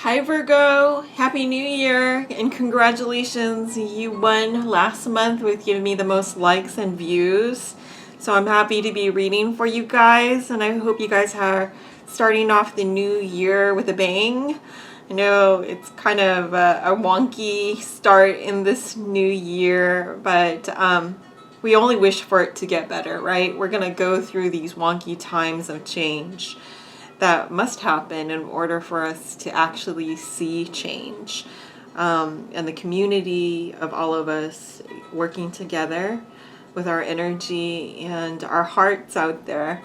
Hi Virgo, Happy New Year and congratulations, you won last month with giving me the most likes and views. So I'm happy to be reading for you guys, and I hope you guys are starting off the new year with a bang. I know it's kind of a wonky start in this new year, but we only wish for it to get better, right? We're gonna go through these wonky times of change that must happen in order for us to actually see change. And the community of all of us working together with our energy and our hearts out there,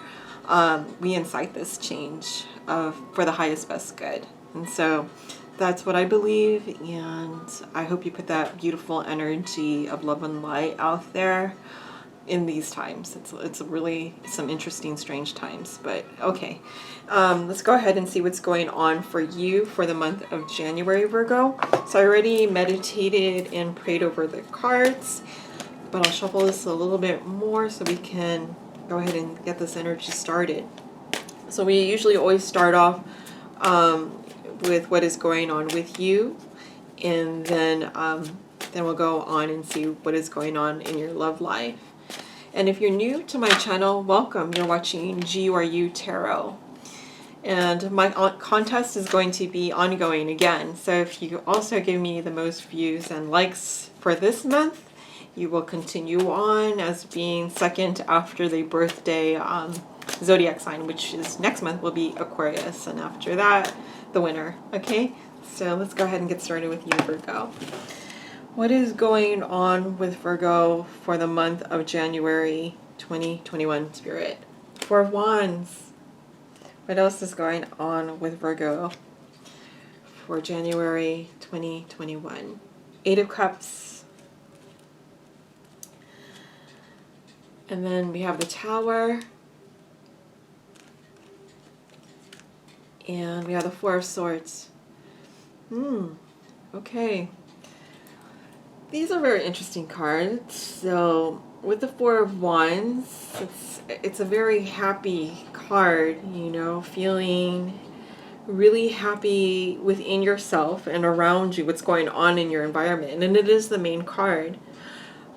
we incite this change for the highest best good. And so that's what I believe, and I hope you put that beautiful energy of love and light out there in these times. It's really some interesting, strange times, but okay. Let's go ahead and see what's going on for you for the month of January, Virgo. So I already meditated and prayed over the cards, but I'll shuffle this a little bit more so we can go ahead and get this energy started. So we usually always start off with what is going on with you, and then we'll go on and see what is going on in your love life. And if you're new to my channel, welcome. You're watching GeeURU Tarot. And my contest is going to be ongoing again. So if you also give me the most views and likes for this month, you will continue on as being second after the birthday zodiac sign, which is next month will be Aquarius. And after that, the winner. Okay, so let's go ahead and get started with you, Virgo. What is going on with Virgo for the month of January 2021, Spirit? Four of Wands. What else is going on with Virgo for January 2021? Eight of Cups. And then we have the Tower. And we have the Four of Swords. Okay. These are very interesting cards. So with the Four of Wands, it's a very happy card, you know, feeling really happy within yourself and around you, what's going on in your environment. And it is the main card.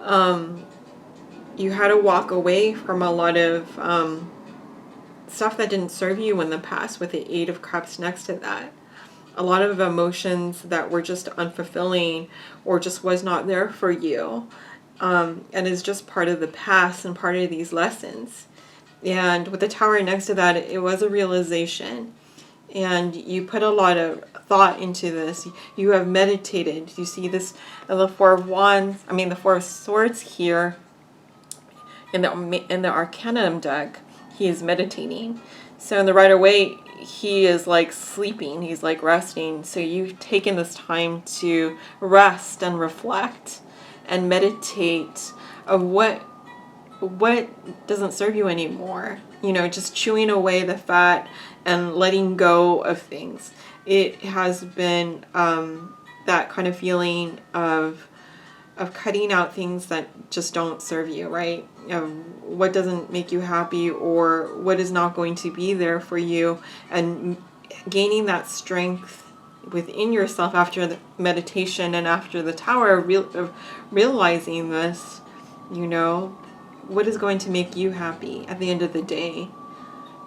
You had to walk away from a lot of stuff that didn't serve you in the past with the Eight of Cups next to that. A lot of emotions that were just unfulfilling or just was not there for you, and is just part of the past and part of these lessons. And with the Tower next to that, it was a realization, and you put a lot of thought into this. You have meditated. You see this, the Four of Wands, I mean the Four of Swords here in the Arcanum deck. He is meditating. So in the Rider-Waite, he is like sleeping, he's like resting. So you've taken this time to rest and reflect and meditate of what doesn't serve you anymore. You know, just chewing away the fat and letting go of things. It has been that kind of feeling of cutting out things that just don't serve you, right? What doesn't make you happy or what is not going to be there for you, and gaining that strength within yourself after the meditation and after the Tower, realizing this, you know, what is going to make you happy at the end of the day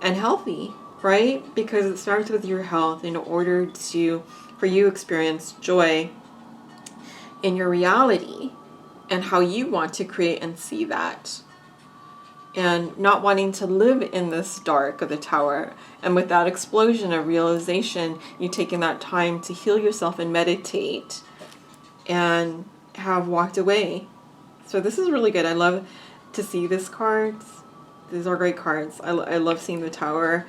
and healthy, right? Because it starts with your health in order for you to experience joy in your reality and how you want to create and see that, and not wanting to live in this dark of the Tower. And with that explosion of realization, you taking that time to heal yourself and meditate and have walked away. So this is really good. I love to see these cards. These are great cards. I love seeing the Tower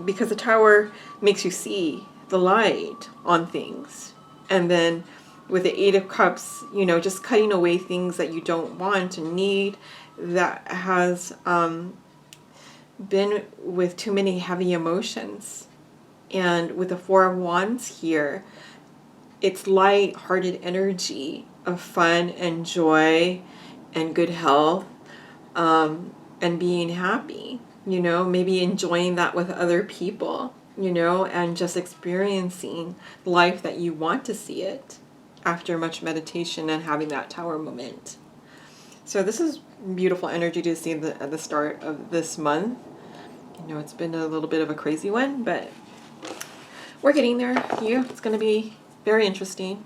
because the Tower makes you see the light on things. And then with the Eight of Cups, you know, just cutting away things that you don't want and need, that has been with too many heavy emotions. And with the Four of Wands here, it's light-hearted energy of fun and joy and good health, and being happy, you know, maybe enjoying that with other people. you know, and just experiencing life that you want to see it after much meditation and having that tower moment. So this is beautiful energy to see at the start of this month. You know, it's been a little bit of a crazy one, but we're getting there. Yeah, it's going to be very interesting.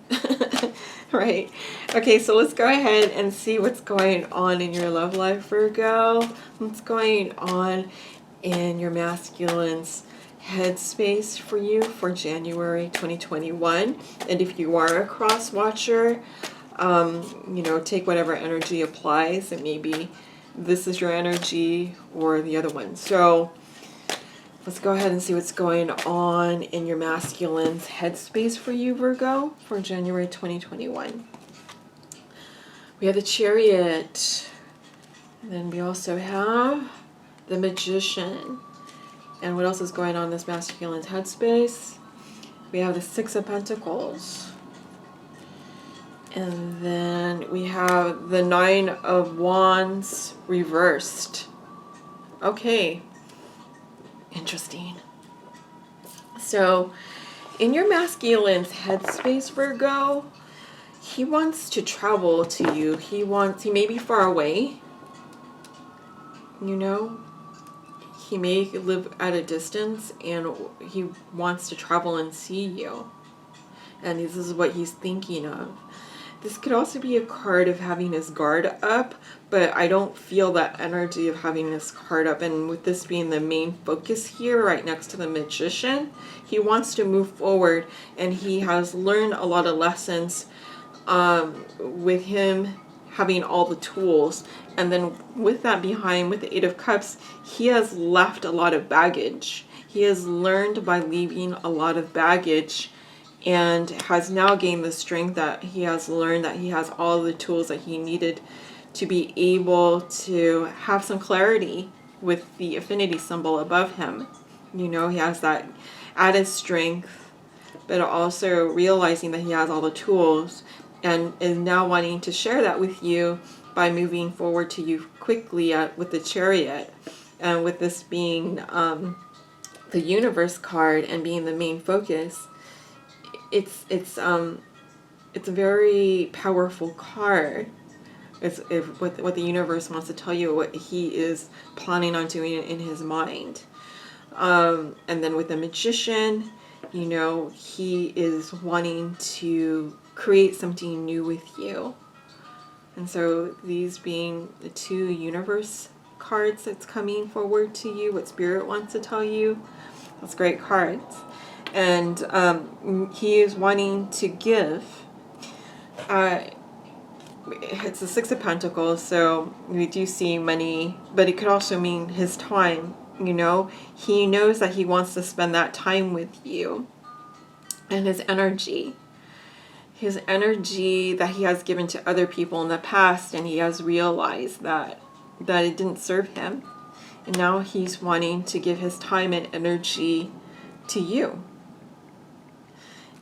Right. Okay, so let's go ahead and see what's going on in your love life, Virgo. What's going on in your masculine's headspace for you for January 2021. And if you are a cross watcher, you know, take whatever energy applies, and maybe this is your energy or the other one. So let's go ahead and see what's going on in your masculine's headspace for you, Virgo, for January 2021. We have the Chariot. And then we also have the Magician. And what else is going on in this masculine's headspace? We have the Six of Pentacles. And then we have the Nine of Wands reversed. Okay. Interesting. So, in your masculine's headspace, Virgo, he wants to travel to you. He may be far away. You know, he may live at a distance, and he wants to travel and see you. And this is what he's thinking of. This could also be a card of having his guard up, but I don't feel that energy of having his guard up. And with this being the main focus here, right next to the Magician, he wants to move forward, and he has learned a lot of lessons with him having all the tools. And then with that behind, with the Eight of Cups, he has left a lot of baggage. He has learned by leaving a lot of baggage, and has now gained the strength that he has learned that he has all the tools that he needed to be able to have some clarity with the affinity symbol above him. You know, he has that added strength, but also realizing that he has all the tools, and is now wanting to share that with you by moving forward to you quickly with the Chariot. And with this being the Universe card and being the main focus, it's a very powerful card. It's what the universe wants to tell you, what he is planning on doing in his mind. And then with the Magician, you know, he is wanting to create something new with you. And so these being the two Universe cards that's coming forward to you, what Spirit wants to tell you, that's great cards. And he is wanting to give. It's the Six of Pentacles, so we do see money, but it could also mean his time. You know, he knows that he wants to spend that time with you, and his energy that he has given to other people in the past, and he has realized that it didn't serve him, and now he's wanting to give his time and energy to you.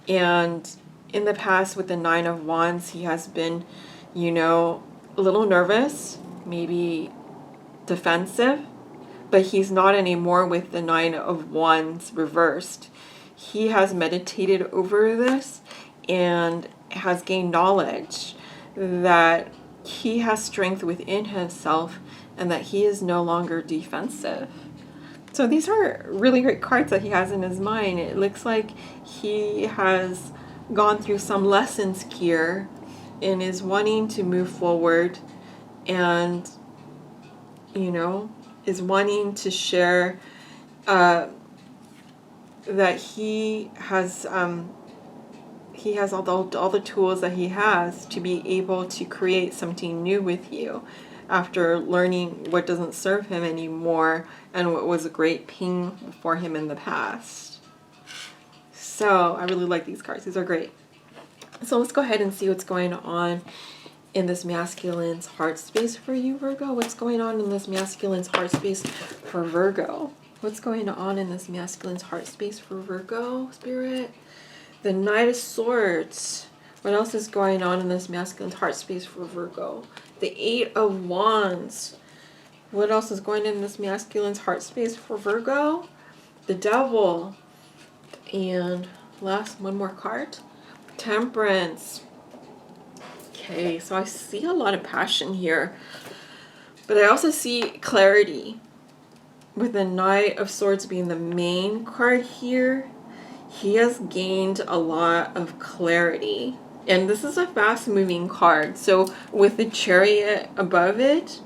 And in the past, with the Nine of Wands, he has been, you know, a little nervous, maybe defensive, but he's not anymore with the Nine of Wands reversed. He has meditated over this and has gained knowledge that he has strength within himself and that he is no longer defensive. So these are really great cards that he has in his mind. It looks like he has gone through some lessons here and is wanting to move forward, and, you know, is wanting to share that he has all the tools that he has to be able to create something new with you after learning what doesn't serve him anymore and what was a great pain for him in the past. So I really like these cards. These are great. So let's go ahead and see what's going on in this masculine's heart space for you, Virgo. What's going on in this masculine's heart space for Virgo? What's going on in this masculine's heart space for Virgo, Spirit? The Knight of Swords. What else is going on in this masculine's heart space for Virgo? The Eight of Wands. What else is going on in this masculine's heart space for Virgo? The Devil. And last, one more card. Temperance. Okay, so I see a lot of passion here, but I also see clarity. With the Knight of Swords being the main card here, he has gained a lot of clarity. And this is a fast-moving card. So with the Chariot above it,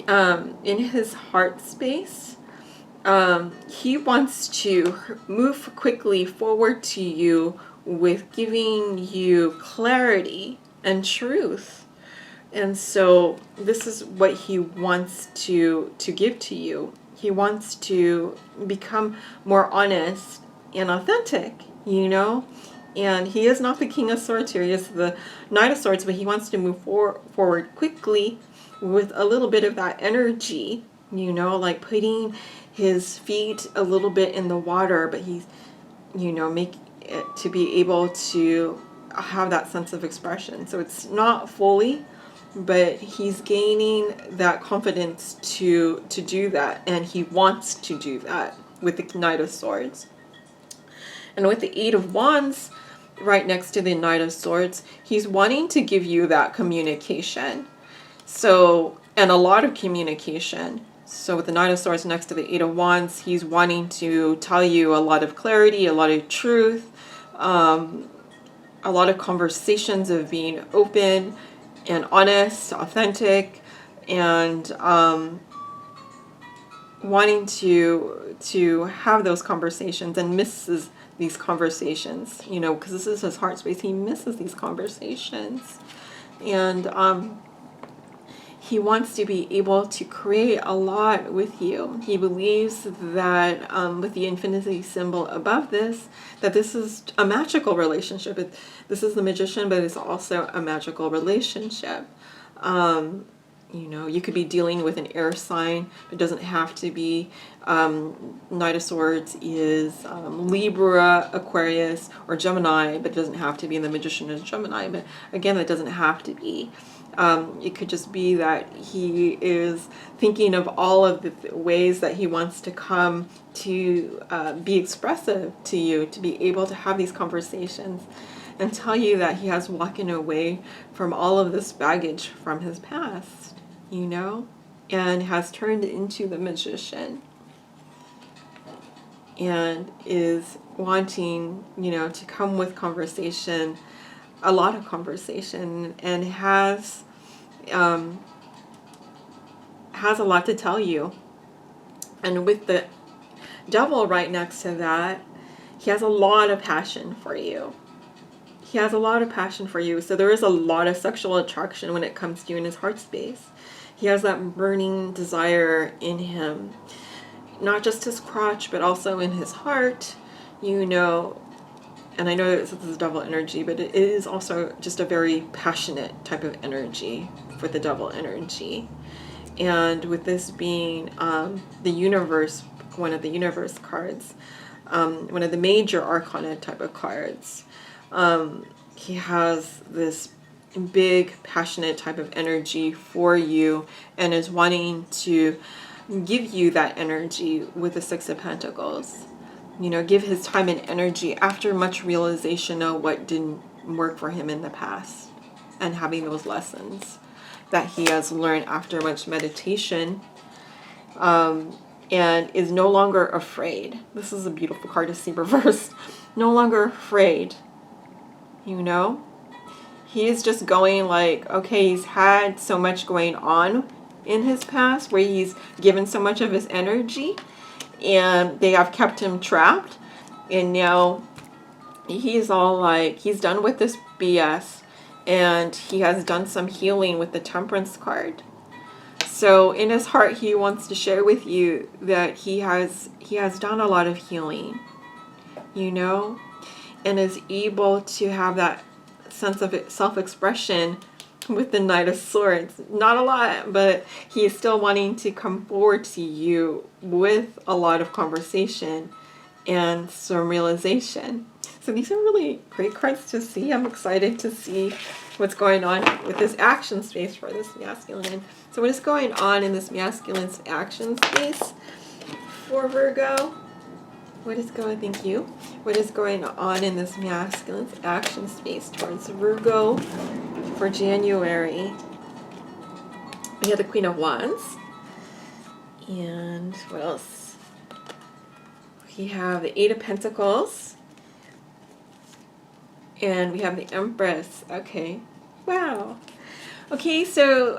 in his heart space, he wants to move quickly forward to you with giving you clarity and truth. And so this is what he wants to give to you. He wants to become more honest and authentic, you know? And he is not the King of Swords here. He is the Knight of Swords, but he wants to move forward quickly with a little bit of that energy, you know, like putting his feet a little bit in the water, but he's, you know, make it to be able to have that sense of expression. So it's not fully, but he's gaining that confidence to do that, and he wants to do that with the Knight of Swords. And with the Eight of Wands right next to the Knight of Swords, he's wanting to give you that communication. So, and a lot of communication. So with the Knight of Swords next to the Eight of Wands, he's wanting to tell you a lot of clarity, a lot of truth, a lot of conversations of being open and honest, authentic, and wanting to have those conversations, and misses these conversations, you know, because this is his heart space. He misses these conversations, and he wants to be able to create a lot with you. He believes that with the infinity symbol above this, that this is a magical relationship. This is the Magician, but it's also a magical relationship. You know, you could be dealing with an air sign. It doesn't have to be. Knight of Swords is Libra, Aquarius, or Gemini, but it doesn't have to be. And the Magician is Gemini, but again, that doesn't have to be. It could just be that he is thinking of all of the ways that he wants to come to be expressive to you, to be able to have these conversations and tell you that he has walking away from all of this baggage from his past, you know, and has turned into the Magician and is wanting, you know, to come with conversation, a lot of conversation, and has a lot to tell you. And with the Devil right next to that, he has a lot of passion for you. He has a lot of passion for you. So there is a lot of sexual attraction when it comes to you in his heart space. He has that burning desire in him, not just his crotch, but also in his heart, you know. And I know this is Devil energy, but it is also just a very passionate type of energy for the Devil energy. And with this being the universe, one of the universe cards, one of the major arcana type of cards, he has this big passionate type of energy for you, and is wanting to give you that energy with the Six of Pentacles. You know, give his time and energy after much realization of what didn't work for him in the past, and having those lessons that he has learned after much meditation, and is no longer afraid. This is a beautiful card to see reversed. No longer afraid, you know. He's just going like, okay, he's had so much going on in his past where he's given so much of his energy, and they have kept him trapped, and now he's all like, he's done with this BS, and he has done some healing with the Temperance card. So in his heart, he wants to share with you that he has done a lot of healing, you know, and is able to have that sense of self-expression with the Knight of Swords. Not a lot, but he is still wanting to come forward to you with a lot of conversation and some realization. So these are really great cards to see. I'm excited to see what's going on with this action space for this masculine. So what is going on in this masculine's action space for Virgo? thank you. What is going on in this masculine action space towards Virgo for January? We have the Queen of Wands. And what else? We have the Eight of Pentacles. And we have the Empress. Okay. Wow. Okay, so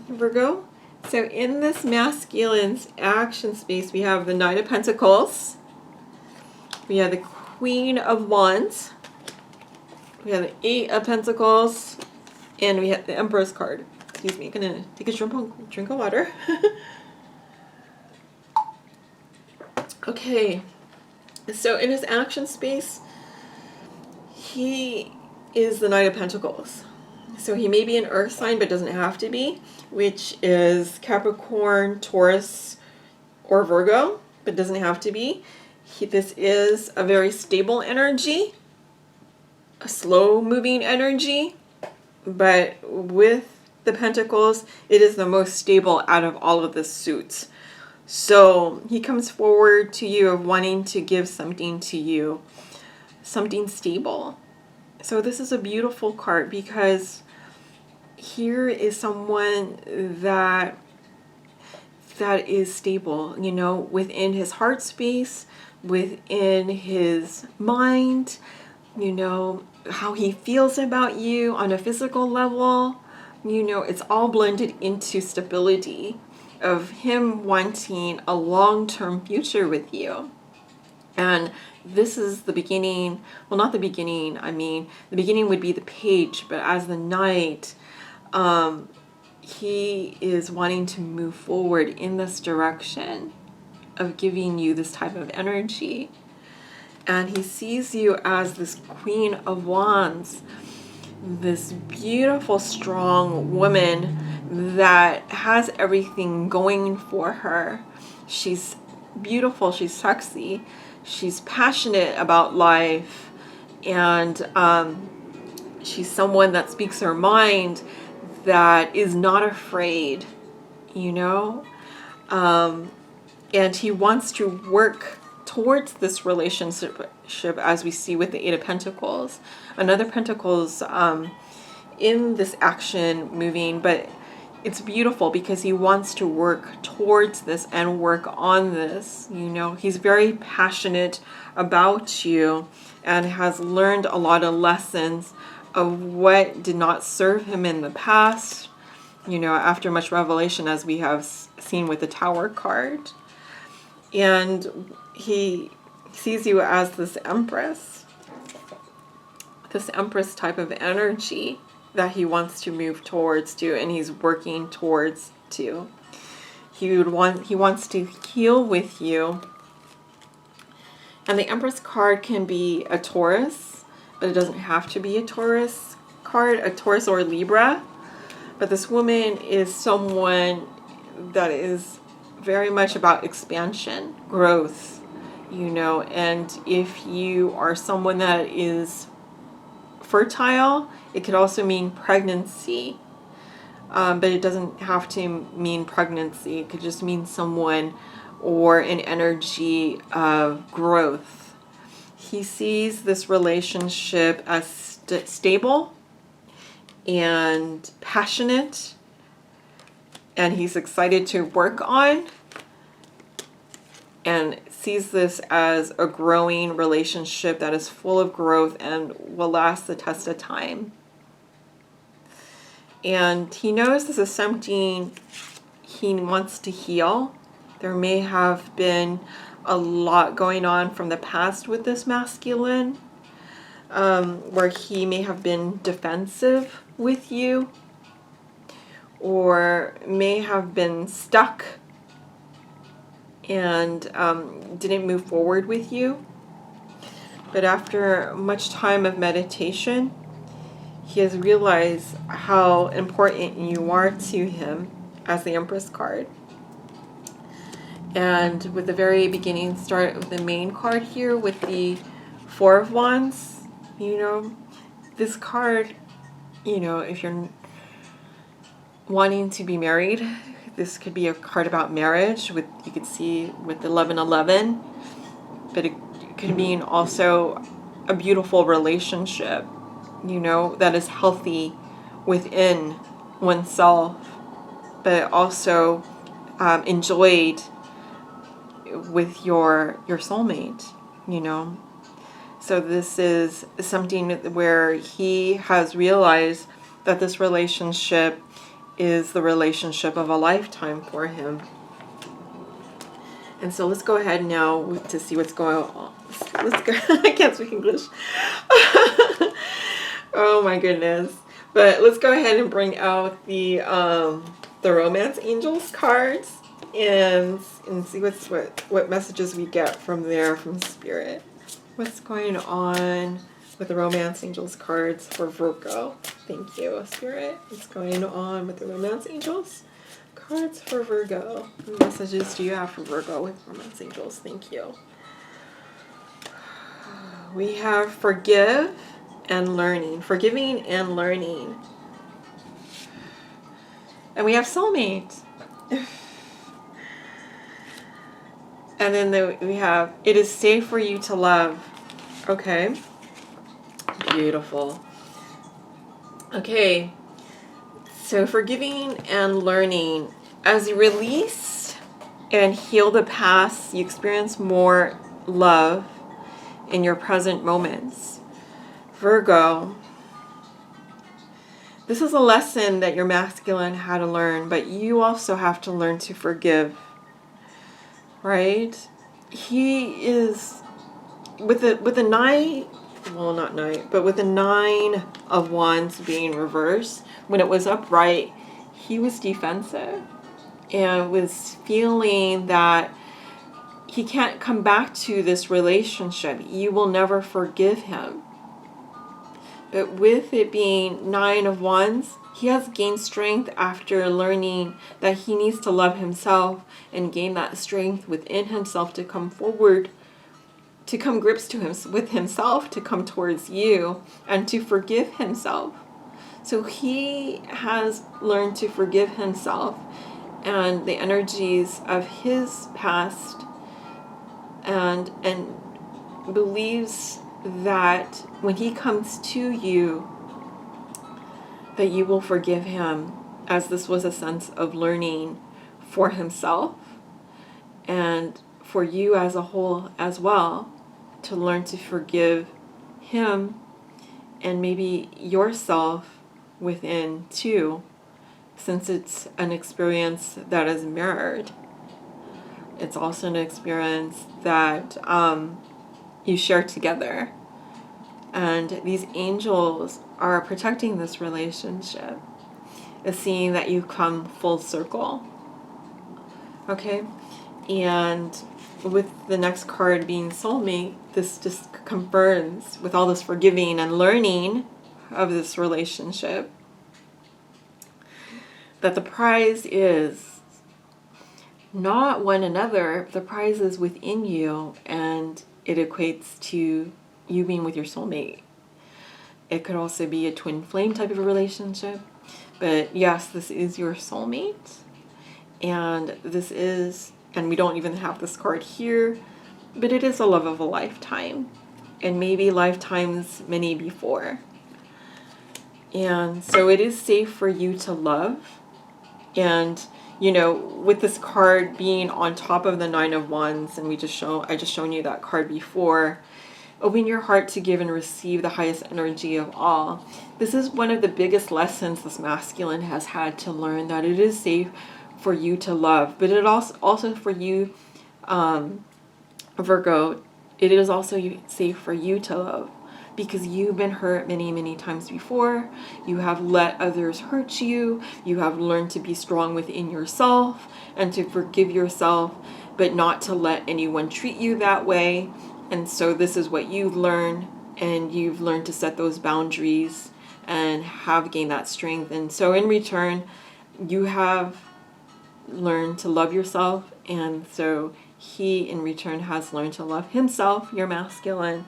Virgo. So in this masculine's action space, we have the Knight of Pentacles. We have the Queen of Wands. We have the Eight of Pentacles. And we have the Empress card. Excuse me, I'm going to take a drink of water. Okay. So in his action space, he is the Knight of Pentacles. So he may be an earth sign, but doesn't have to be, which is Capricorn, Taurus, or Virgo, but doesn't have to be. This is a very stable energy, a slow-moving energy, but with the Pentacles, it is the most stable out of all of the suits. So he comes forward to you of wanting to give something to you, something stable. So this is a beautiful card because here is someone that is stable, you know, within his heart space, within his mind, you know, how he feels about you on a physical level, you know, it's all blended into stability of him wanting a long-term future with you. And this is the beginning, well, not the beginning, I mean, the beginning would be the page, but as the Knight, he is wanting to move forward in this direction of giving you this type of energy. And he sees you as this Queen of Wands, this beautiful, strong woman that has everything going for her. She's beautiful, she's sexy, she's passionate about life, and she's someone that speaks her mind, that is not afraid, you know, and he wants to work towards this relationship, as we see with the Eight of Pentacles. Another Pentacles in this action moving, but it's beautiful because he wants to work towards this and work on this, you know. He's very passionate about you and has learned a lot of lessons of what did not serve him in the past, you know, after much revelation, as we have seen with the Tower card. And he sees you as this Empress type of energy that he wants to move towards to, and he's working towards to. He wants to heal with you. And the Empress card can be a Taurus, but it doesn't have to be a Taurus card, a Taurus or a Libra. But this woman is someone that is very much about expansion, growth, you know. And if you are someone that is fertile, it could also mean pregnancy. But it doesn't have to mean pregnancy. It could just mean someone or an energy of growth. He sees this relationship as stable and passionate, and he's excited to work on, and sees this as a growing relationship that is full of growth and will last the test of time. And he knows this is something he wants to heal. There may have been a lot going on from the past with this masculine, where he may have been defensive with you, or may have been stuck and didn't move forward with you. But after much time of meditation, he has realized how important you are to him as the Empress card. And with the very beginning, start with the main card here with the Four of Wands. You know, this card, you know, if you're wanting to be married, this could be a card about marriage. With, you could see with 1111, but it could mean also a beautiful relationship, you know, that is healthy within oneself, but also enjoyed with your soulmate, you know. So this is something where he has realized that this relationship is the relationship of a lifetime for him. And so let's go ahead now to see what's going on. Let's go. I can't speak English. Oh my goodness. But let's go ahead and bring out the Romance Angels cards and see what messages we get from there from Spirit. What's going on with the Romance Angels cards for Virgo? Thank you, Spirit. What's going on with the Romance Angels cards for Virgo? What messages do you have for Virgo with Romance Angels? Thank you. We have forgive and learning. Forgiving and learning. And we have soulmate. And then we have, it is safe for you to love. Okay. Beautiful. Okay. So forgiving and learning. As you release and heal the past, you experience more love in your present moments. Virgo. This is a lesson that your masculine had to learn, but you also have to learn to forgive. Right? He is with the nine, well, not nine, but with the 9 of Wands being reversed, when it was upright, he was defensive and was feeling that he can't come back to this relationship. You will never forgive him. But with it being 9 of Wands, he has gained strength after learning that he needs to love himself and gain that strength within himself to come forward, to come grips to him with himself, to come towards you and to forgive himself. So he has learned to forgive himself and the energies of his past, and believes that when he comes to you, that you will forgive him, as this was a sense of learning for himself and for you as a whole as well, to learn to forgive him and maybe yourself within too, since it's an experience that is mirrored. It's also an experience that you share together. And these angels are protecting this relationship, is seeing that you come full circle. Okay? And with the next card being soulmate, this just confirms, with all this forgiving and learning of this relationship, that the prize is not one another, the prize is within you, and it equates to you being with your soulmate. It could also be a twin flame type of a relationship, but yes, this is your soulmate, and this is, and we don't even have this card here, but it is a love of a lifetime, and maybe lifetimes many before. And so it is safe for you to love. And you know, with this card being on top of the 9 of Wands, and I just shown you that card before, open your heart to give and receive the highest energy of all. This is one of the biggest lessons this masculine has had to learn, that it is safe for you to love, but it also for you, Virgo, it is also safe for you to love, because you've been hurt many, many times before. You have let others hurt you. You have learned to be strong within yourself and to forgive yourself, but not to let anyone treat you that way. And so this is what you've learned, and you've learned to set those boundaries and have gained that strength. And so in return, you have learned to love yourself, and so he in return has learned to love himself, your masculine.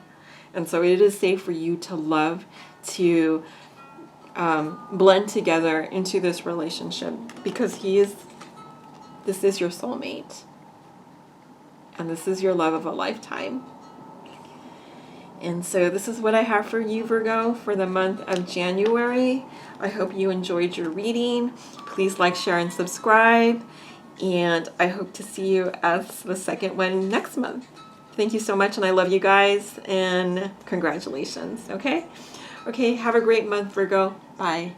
And so it is safe for you to love, to blend together into this relationship, because this is your soulmate, and this is your love of a lifetime. And so this is what I have for you, Virgo, for the month of January. I hope you enjoyed your reading. Please like, share, and subscribe. And I hope to see you as the second one next month. Thank you so much, and I love you guys, and congratulations, okay? Okay, have a great month, Virgo. Bye.